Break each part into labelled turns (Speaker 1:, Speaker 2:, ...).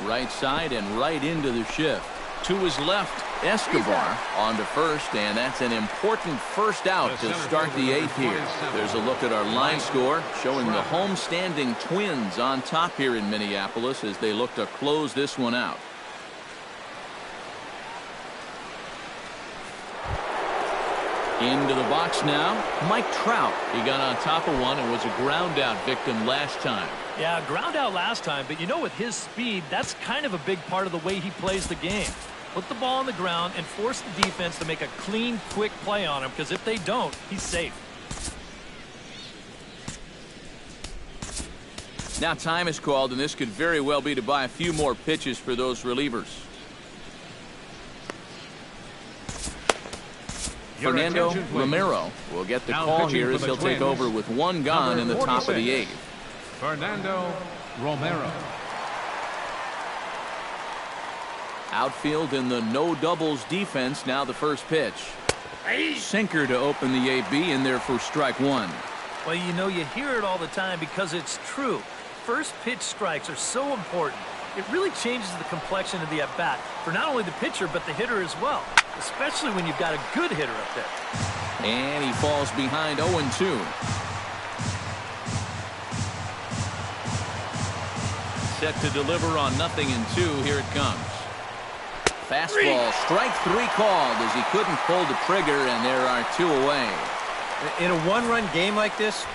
Speaker 1: Right side and right into the shift. To his left, Escobar on to first, and that's an important first out to start the 8th here. There's a look at our line score, showing the home-standing Twins on top here in Minneapolis as they look to close this one out. Into the box now, Mike Trout. He got on top of one and was a ground out victim last time.
Speaker 2: Yeah, ground out last time, but you know, with his speed, that's kind of a big part of the way he plays the game. Put the ball on the ground and force the defense to make a clean, quick play on him, because if they don't, he's safe.
Speaker 1: Now time is called, and this could very well be to buy a few more pitches for those relievers. Fernando Romero will get the call here as he'll take over with one gone in the top of the 8th.
Speaker 3: Fernando Romero.
Speaker 1: Outfield in the no doubles defense. Now the first pitch. Sinker to open the AB in there for strike one.
Speaker 2: Well, you know, you hear it all the time because it's true. First pitch strikes are so important. It really changes the complexion of the at-bat for not only the pitcher but the hitter as well, especially when you've got a good hitter up there.
Speaker 1: And he falls behind 0-2. Set to deliver on 0-2. Here it comes. Fastball, strike 3 called as he couldn't pull the trigger, and there are 2 away.
Speaker 4: In a one-run game like this,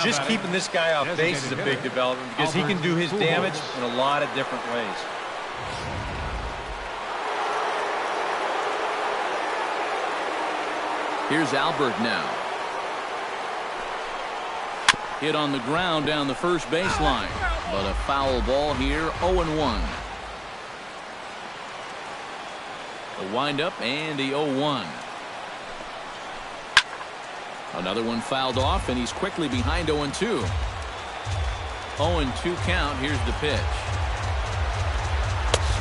Speaker 4: just keeping this guy off base is a big development because he can do his damage in a lot of different ways.
Speaker 1: Here's Albert now. Hit on the ground down the first baseline, but a foul ball here, 0-1. A windup and the 0-1. Another one fouled off, and he's quickly behind 0-2. 0-2 count. Here's the pitch.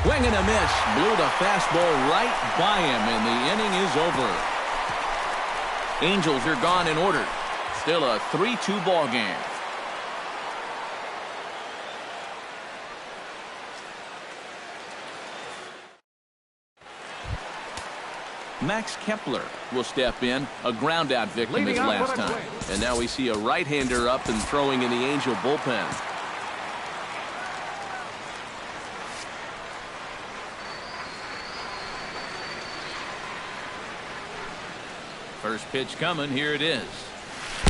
Speaker 1: Swing and a miss. Blew the fastball right by him, and the inning is over. Angels are gone in order. Still a 3-2 ball game. Max Kepler will step in, a ground out victim his last time. And now we see a right-hander up and throwing in the Angel bullpen. First pitch coming, here it is.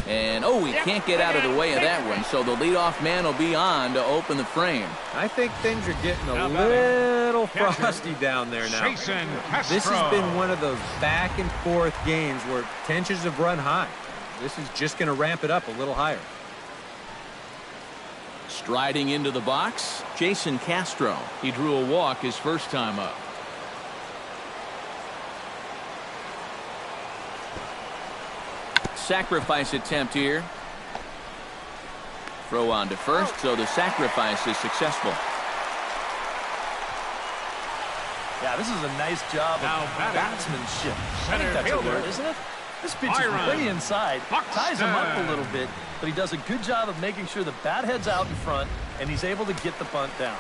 Speaker 1: And oh, he can't get out of the way of that one, so the leadoff man will be on to open the frame.
Speaker 4: I think things are getting a little frosty down there now. This has been one of those back and forth games where tensions have run high. This is just going to ramp it up a little higher.
Speaker 1: Striding into the box, Jason Castro. He drew a walk his first time up. Sacrifice attempt here. Throw on to first, so the sacrifice is successful.
Speaker 2: Yeah, this is a nice job of batsmanship. I think that's a word, isn't it? This pitch is way inside, ties him up a little bit, but he does a good job of making sure the bat head's out in front, and he's able to get the bunt down.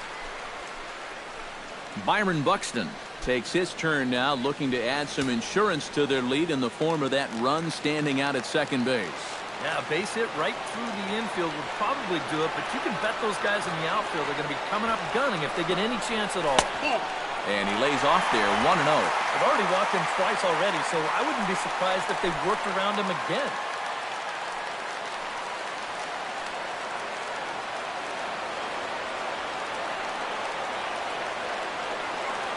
Speaker 1: Byron Buxton takes his turn now, looking to add some insurance to their lead in the form of that run standing out at second base.
Speaker 2: Yeah, a base hit right through the infield would probably do it, but you can bet those guys in the outfield are going to be coming up gunning if they get any chance at all.
Speaker 1: And he lays off there, 1-0.
Speaker 2: They've already walked him twice already, so I wouldn't be surprised if they worked around him again.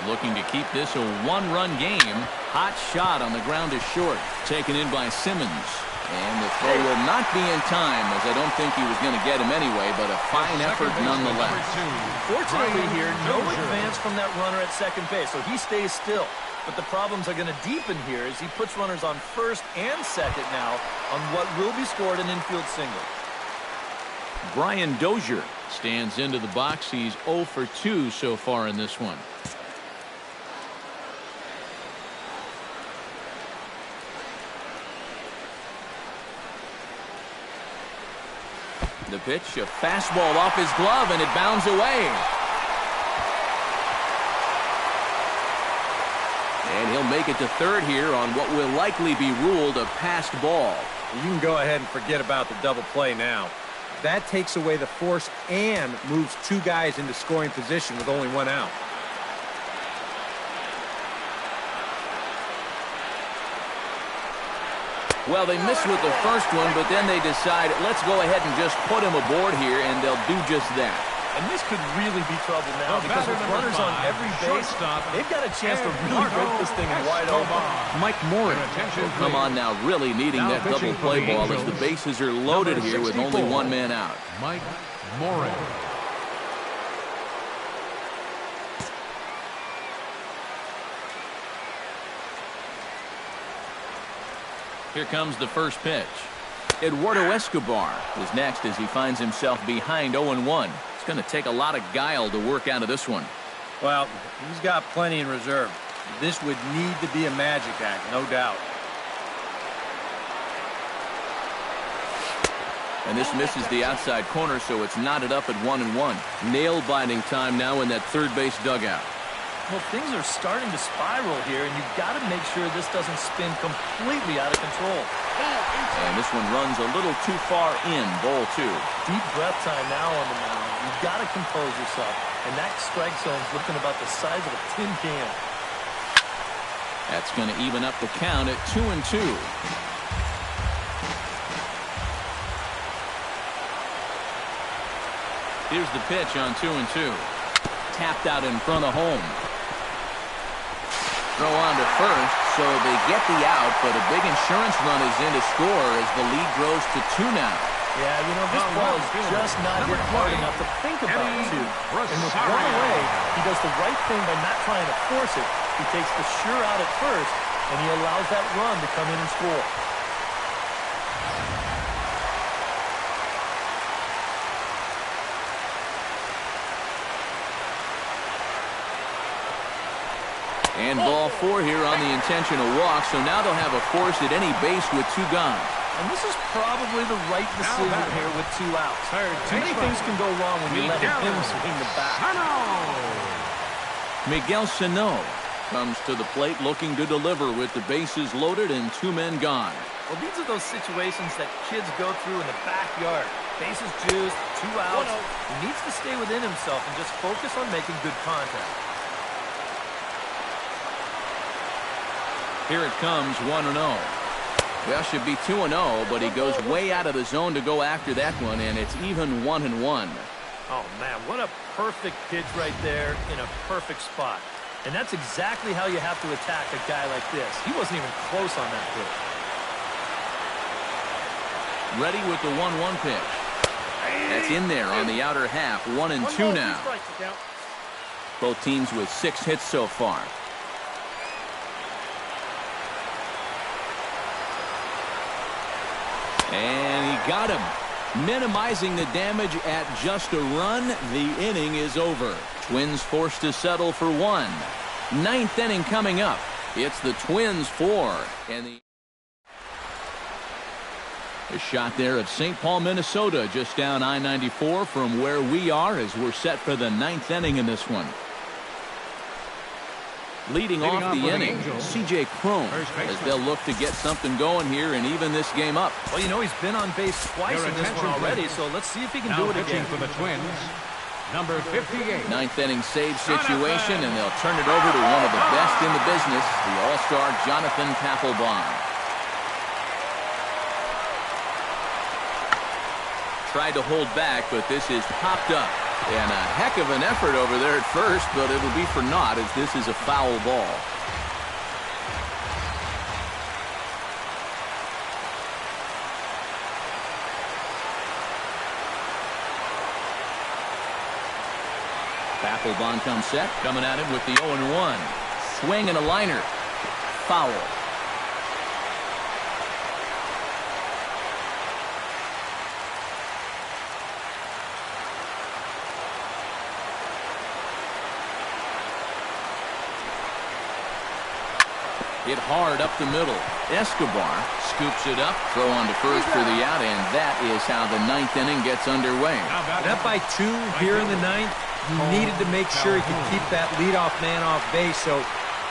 Speaker 1: Looking to keep this a one-run game. Hot shot on the ground is short. Taken in by Simmons. And the throw will not be in time, as I don't think he was going to get him anyway, but a fine effort nonetheless.
Speaker 2: Fortunately here, no advance from that runner at second base, so he stays still. But the problems are going to deepen here as he puts runners on first and second now on what will be scored an infield single.
Speaker 1: Brian Dozier stands into the box. He's 0 for 2 so far in this one. The pitch, a fastball off his glove, and it bounds away. And he'll make it to third here on what will likely be ruled a passed ball.
Speaker 4: You can go ahead and forget about the double play now. That takes away the force and moves two guys into scoring position with only one out.
Speaker 1: Well, they missed with the first one, but then they decide, let's go ahead and just put him aboard here, and they'll do just that.
Speaker 2: And this could really be trouble now because with runners on every base, they've got a chance to really break this thing in wide open.
Speaker 1: Mike Morin will come on now, really needing that double play ball as the bases are loaded here with only one man out.
Speaker 3: Mike Morin.
Speaker 1: Here comes the first pitch. Eduardo Escobar is next as he finds himself behind 0-1. It's going to take a lot of guile to work out of this one.
Speaker 4: Well, he's got plenty in reserve. This would need to be a magic act, no doubt.
Speaker 1: And this misses the outside corner, so it's knotted up at 1-1. Nail-biting time now in that third base dugout.
Speaker 2: Well, things are starting to spiral here, and you've got to make sure this doesn't spin completely out of control.
Speaker 1: And this one runs a little too far in, ball 2.
Speaker 2: Deep breath time now on the mound. You've got to compose yourself, and that strike zone's looking about the size of a tin can.
Speaker 1: That's going to even up the count at 2-2. Here's the pitch on 2-2. Tapped out in front of home. Throw on to first, so they get the out, but a big insurance run is in to score as the lead grows to 2 now.
Speaker 2: Yeah, you know, this ball is just not hit hard enough to think about it, too. And with one away, he does the right thing by not trying to force it. He takes the sure out at first, and he allows that run to come in and score.
Speaker 1: And ball 4 here on the intentional walk, so now they'll have a force at any base with 2 gone.
Speaker 2: And this is probably the right decision here with 2 outs. Too many things can go wrong when you let him swing the bat.
Speaker 1: Miguel Sano comes to the plate looking to deliver with the bases loaded and 2 men gone.
Speaker 2: Well, these are those situations that kids go through in the backyard. Bases juiced, 2 outs. He needs to stay within himself and just focus on making good contact.
Speaker 1: Here it comes, 1-0. Well, should be 2-0, but he goes way out of the zone to go after that one, and it's even 1-1.
Speaker 2: Oh, man, what a perfect pitch right there in a perfect spot. And that's exactly how you have to attack a guy like this. He wasn't even close on that pitch.
Speaker 1: Ready with the 1-1 pitch. That's in there on the outer half, 1-2 now. Both teams with 6 hits so far. And he got him. Minimizing the damage at just a run. The inning is over. Twins forced to settle for 1. 9th inning coming up. It's the Twins 4. And the shot there of St. Paul, Minnesota, just down I-94 from where we are as we're set for the 9th inning in this one. Leading off the inning, C.J. Cron, as they'll look to get something going here and even this game up.
Speaker 2: Well, you know, he's been on base twice in this one already, so let's see if he can do it again.
Speaker 3: For the Twins, number 58.
Speaker 1: 9th inning save situation, and they'll turn it over to one of the best in the business, the All-Star Jonathan Papelbon. Tried to hold back, but this is popped up. And a heck of an effort over there at first, but it'll be for naught as this is a foul ball. Papelbon comes set, coming at him with the 0-1. Swing and a liner. Foul. Hit hard up the middle. Escobar scoops it up, throw on to first for the out, and that is how the 9th inning gets underway.
Speaker 4: Up by 2 here in the 9th. He needed to make sure he could keep that leadoff man off base, so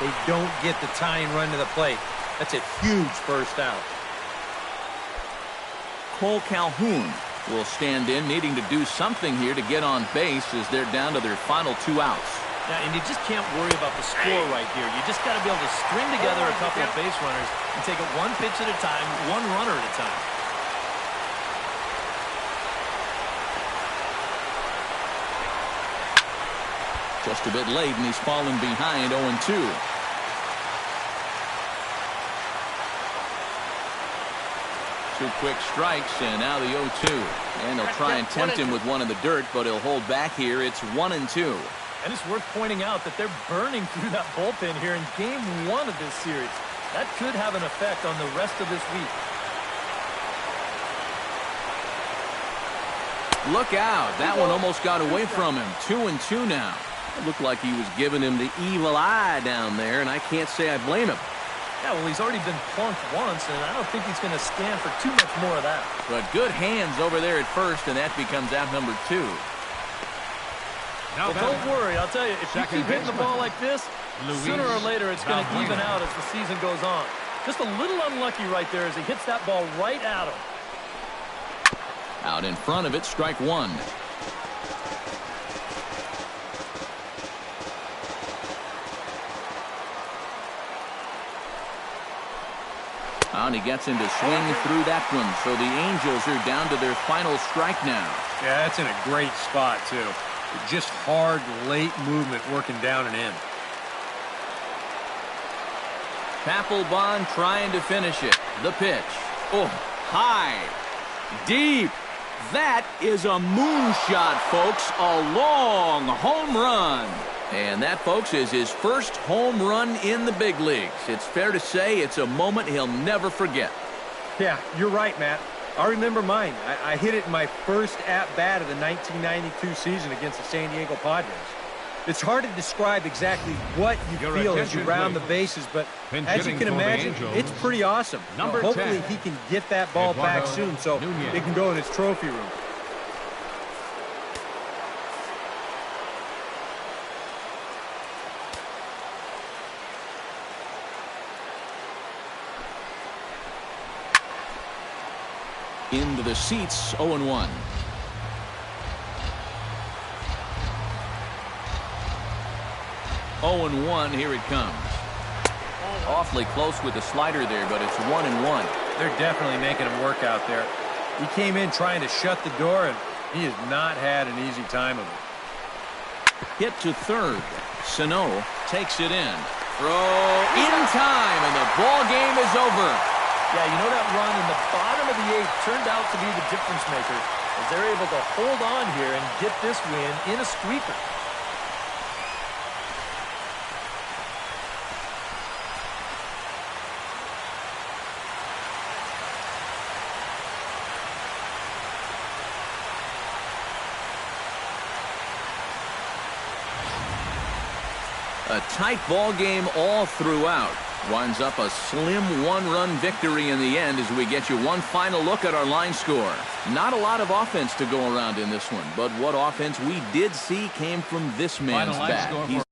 Speaker 4: they don't get the tying run to the plate. That's a huge first out.
Speaker 1: Cole Calhoun will stand in, needing to do something here to get on base as they're down to their final 2 outs.
Speaker 2: Yeah, and you just can't worry about the score right here. You just got to be able to string together a couple of base runners and take it one pitch at a time, one runner at a time.
Speaker 1: Just a bit late, and he's fallen behind 0-2. Two quick strikes, and now the 0-2. And they'll try and tempt him with one in the dirt, but he'll hold back here. It's 1-2.
Speaker 2: And it's worth pointing out that they're burning through that bullpen here in game 1 of this series. That could have an effect on the rest of this week.
Speaker 1: Look out. That one almost got away from him. 2-2 now. It looked like he was giving him the evil eye down there, and I can't say I blame him.
Speaker 2: Yeah, well, he's already been plunked once, and I don't think he's going to stand for too much more of that.
Speaker 1: But good hands over there at first, and that becomes out number 2.
Speaker 2: Well, don't worry. I'll tell you, if you keep hitting the ball like this, sooner or later it's going to even out as the season goes on. Just a little unlucky right there as he hits that ball right at him.
Speaker 1: Out in front of it, strike 1. And he gets him to swing through that one. So the Angels are down to their final strike now.
Speaker 4: Yeah, that's in a great spot, too. Just hard, late movement working down and in.
Speaker 1: Papelbon trying to finish it. The pitch. Oh, high. Deep. That is a moonshot, folks. A long home run. And that, folks, is his first home run in the big leagues. It's fair to say it's a moment he'll never forget.
Speaker 4: Yeah, you're right, Matt. I remember mine. I hit it in my first at-bat of the 1992 season against the San Diego Padres. It's hard to describe exactly what you feel as you round the bases, but as you can imagine, it's pretty awesome. Hopefully he can get that ball back soon so it can go in his trophy room.
Speaker 1: Into the seats, 0-1. Oh, and 1, here it comes. Awfully close with the slider there, but it's 1-1.
Speaker 4: They're definitely making him work out there. He came in trying to shut the door, and he has not had an easy time of it.
Speaker 1: Hit to third. Sano takes it in. Throw in time, and the ball game is over.
Speaker 2: Yeah, you know that run in the bottom of the 8th turned out to be the difference maker as they're able to hold on here and get this win in a squeaker.
Speaker 1: A tight ball game all throughout. Winds up a slim 1-run victory in the end as we get you one final look at our line score. Not a lot of offense to go around in this one, but what offense we did see came from this man's bat.